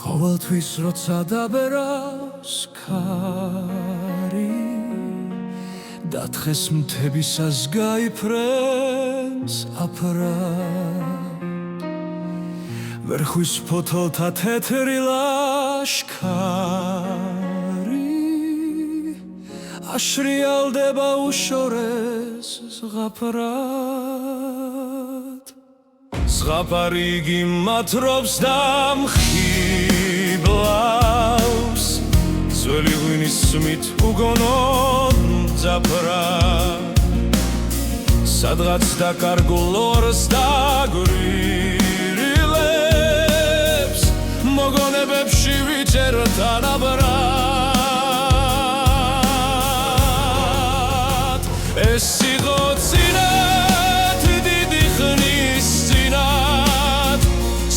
ყოველთვის როცა დაბერავს ქარი დათხეს მთებისას გაიფრენს აფრად ვერხვის ფოთოლთა თეთრი ლაშქარი აშრიალდება უშორეს ზღაპრად ზღაპარი გიმათრობს და მხიბლავს ძველი ღვინის სმით უგონოდ მძაფრად სადღაც დაკარგულ ორს დაგვირილებს მოგონებებში ვიჭერ თანაბრად ეს იყო წინათ დიდი ხნის წინათ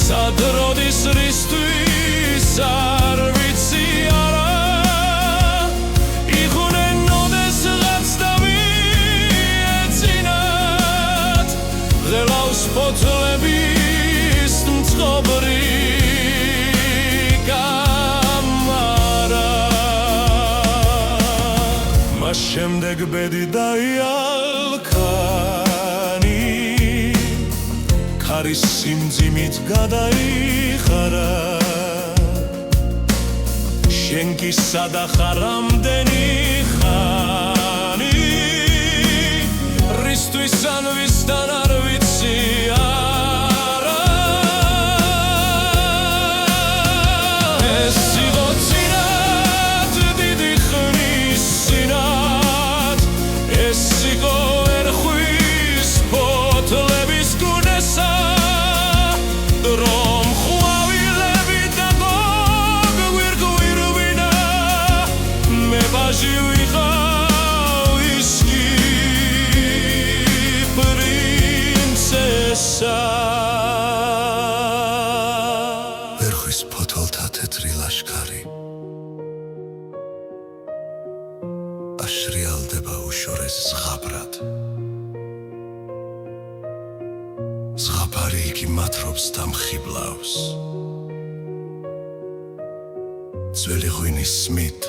სად როდის რისთვის არ ვიცი არა იხუნენ ოდეს ღაც და მიეწინათ ღელავს ფოთლების მწყობრი კამარა მას შემდეგ ბედი დაიალქანი ქარის სიმძიმით გადაიხარა შენ კი სადა ხარ ამდენი ხანი რისთვის ან ვისთან არ ვიცი არა ეს იყო წინათ დიდი ხნის წინათ ეს იყო ერხვის ფოთლების გუნესა რომ ხვავილები და გოგგვირგვირვინა მე ბაჟი ვიყავ ის კი პრინცესა ერხვის ფოთოლთა თეთრი ლაშქარი აშრიალდება უშორეს ზღაპრად ზღაპარი იგი მათრობს და მხიბლავს ძველი ღვინის სმით